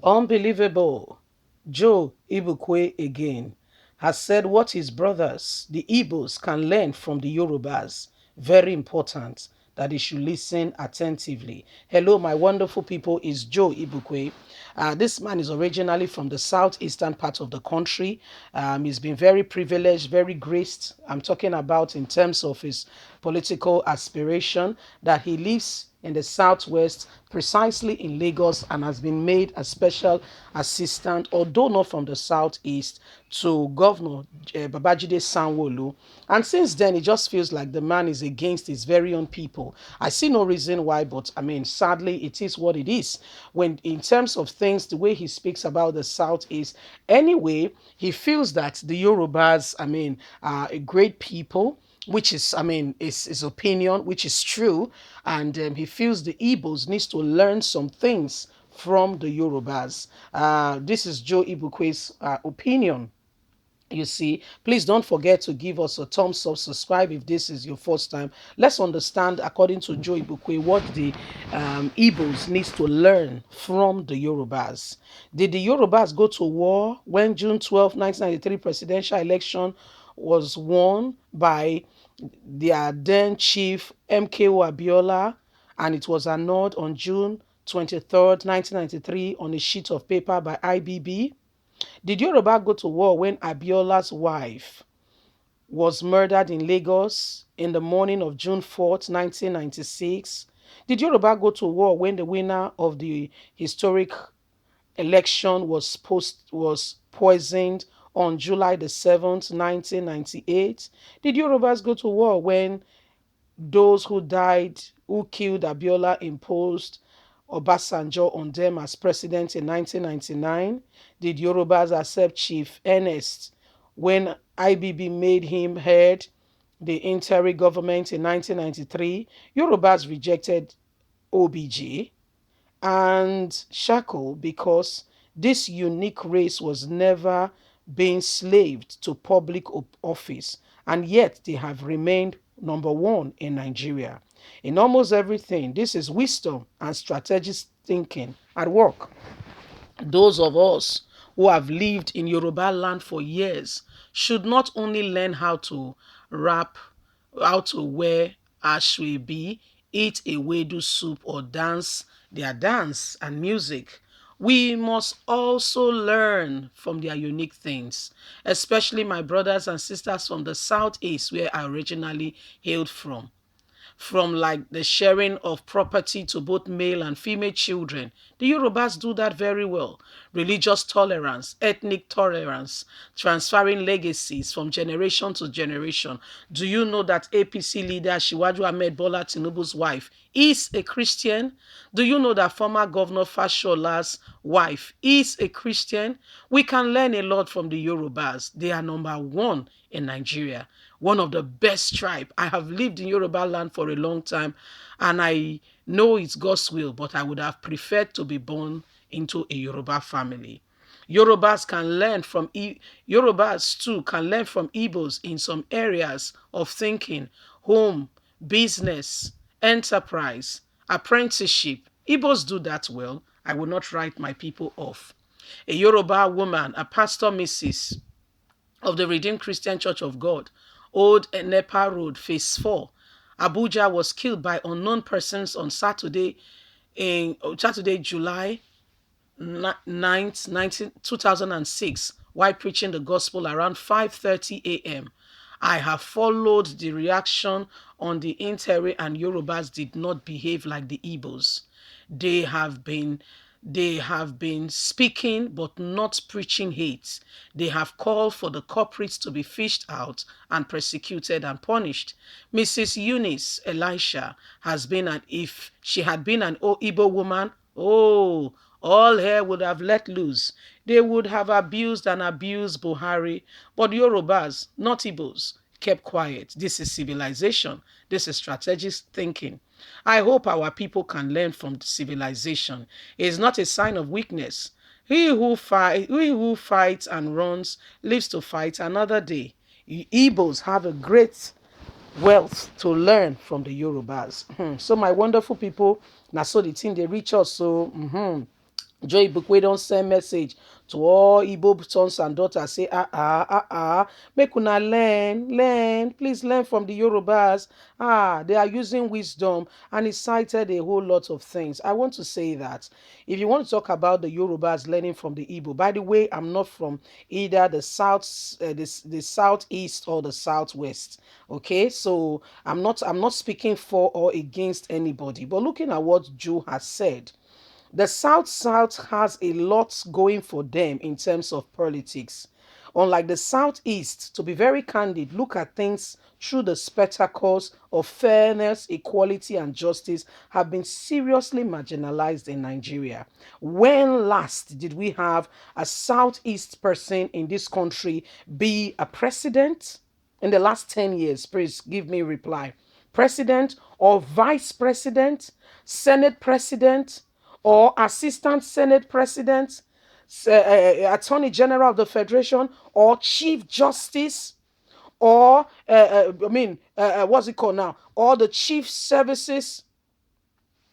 Unbelievable. Joe Igbokwe again has said what his brothers, the Igbos, can learn from the Yorubas. Very important that they should listen attentively. Hello, my wonderful people, is Joe Igbokwe. This man is originally from the southeastern part of the country. He's been very privileged, very graced. I'm talking about in terms of his political aspiration, that he lives in the southwest, precisely in Lagos, and has been made a special assistant, although not from the southeast, to Governor Babajide Sanwo-Olu. And since then, it just feels like the man is against his very own people. I see no reason why, but I mean, sadly, it is what it is. When in terms of things, the way he speaks about the southeast, anyway, he feels that the Yorubas, I mean, are a great people, which is, I mean, is his opinion, which is true. And he feels the Igbos needs to learn some things from the Yorubas. This is Joe Igbokwe's opinion. You see, please don't forget to give us a thumbs up, subscribe if this is your first time. Let's understand, according to Joe Igbokwe, what the Igbos needs to learn from the Yorubas. Did the Yorubas go to war when June 12, 1993 presidential election was won by their then chief MKO Abiola, and it was annulled on June 23rd, 1993 on a sheet of paper by IBB? Did Yoruba go to war when Abiola's wife was murdered in Lagos in the morning of June 4th, 1996? Did Yoruba go to war when the winner of the historic election was poisoned on July 7th, 1998? Did Yorubas go to war when those who died, who killed Abiola, imposed Obasanjo on them as president in 1999? Did Yorubas accept Chief Ernest when IBB made him head the interim government in 1993? Yorubas rejected OBG and Shackle because this unique race was never being slaved to public office, and yet they have remained number one in Nigeria. In almost everything, this is wisdom and strategic thinking at work. Those of us who have lived in Yoruba land for years should not only learn how to rap, how to wear ashwebi, eat a wedu soup, or dance their dance and music. We must also learn from their unique things, especially my brothers and sisters from the southeast, where I originally hailed from like the sharing of property to both male and female children. The Yorubas do that very well. Religious tolerance, ethnic tolerance, transferring legacies from generation to generation. Do you know that APC leader Shiwaju Ahmed Bola Tinubu's wife is a Christian? Do you know that former Governor Fashola's wife is a Christian? We can learn a lot from the Yorubas. They are number one in Nigeria, one of the best tribe. I have lived in Yoruba land for a long time, and I know it's God's will, but I would have preferred to be born into a Yoruba family. Yorubas too can learn from Igbos in some areas of thinking: home, business, enterprise, apprenticeship. Igbos do that well. I will not write my people off. A Yoruba woman, a pastor Mrs. of the Redeemed Christian Church of God, Old Nepa Road, Phase 4, Abuja, was killed by unknown persons on Saturday, July 9th, 2006, while preaching the gospel around 5:30 a.m. I have followed the reaction on the interior, and Yorubas did not behave like the Igbos. They have been they have been speaking but not preaching hate. They have called for the culprits to be fished out and persecuted and punished. Mrs. Eunice Elisha has been if she had been an Igbo woman, oh, all hair would have let loose. They would have abused and abused Buhari. But Yorubas, not Igbos, kept quiet. This is civilization. This is strategic thinking. I hope our people can learn from civilization. It is not a sign of weakness. He who fights and runs lives to fight another day. Igbos have a great wealth to learn from the Yorubas. So my wonderful people, now so the thing they reach us. So Joy Igbokwe don't send message to all Igbo sons and daughters. Say, make una learn. Please learn from the Yorubas. They are using wisdom. And he cited a whole lot of things. I want to say that if you want to talk about the Yorubas learning from the Igbo, by the way, I'm not from either the the southeast or the southwest. Okay, so I'm not speaking for or against anybody. But looking at what Joe has said, the South has a lot going for them in terms of politics. Unlike the Southeast, to be very candid, look at things through the spectacles of fairness, equality, and justice have been seriously marginalized in Nigeria. When last did we have a Southeast person in this country be a president? In the last 10 years, please give me a reply. President or vice president, Senate president, or assistant Senate president, attorney general of the federation, or chief justice, or what's it called now, or the chief services,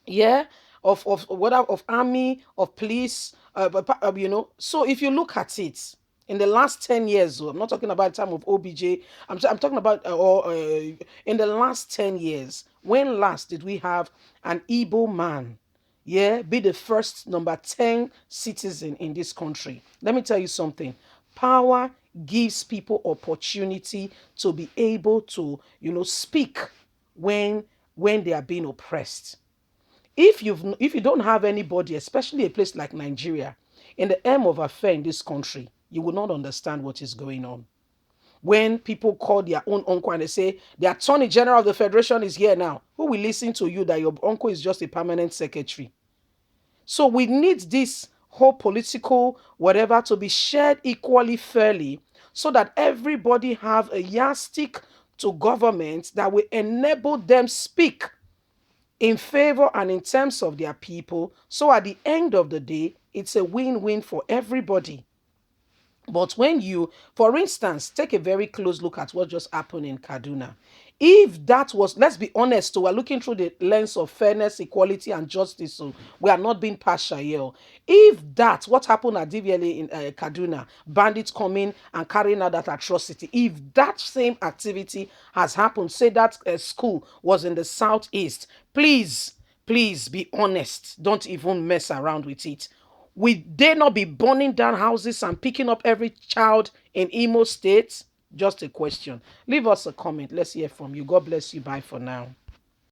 yeah, of whatever, of army, of police, so if you look at it in the last 10 years, I'm not talking about the time of OBJ, I'm talking about in the last 10 years, when last did we have an Igbo man, yeah, be the first number 10 citizen in this country? Let me tell you something. Power gives people opportunity to be able to, speak when they are being oppressed. If you don't have anybody, especially a place like Nigeria, in the aim of affair in this country, you will not understand what is going on. When people call their own uncle and they say the attorney general of the federation is here now, who will listen to you that your uncle is just a permanent secretary? So we need this whole political whatever to be shared equally fairly, so that everybody have a yardstick to government that will enable them speak in favor and in terms of their people. So at the end of the day, it's a win-win for everybody. But when you, for instance, take a very close look at what just happened in Kaduna, if that was, let's be honest, so we're looking through the lens of fairness, equality, and justice, so we are not being partial here. If that, what happened at DVLA in Kaduna, bandits coming and carrying out that atrocity, if that same activity has happened, say that school was in the southeast, please be honest. Don't even mess around with it. Will they not be burning down houses and picking up every child in Imo State? Just a question. Leave us a comment. Let's hear from you. God bless you. Bye for now.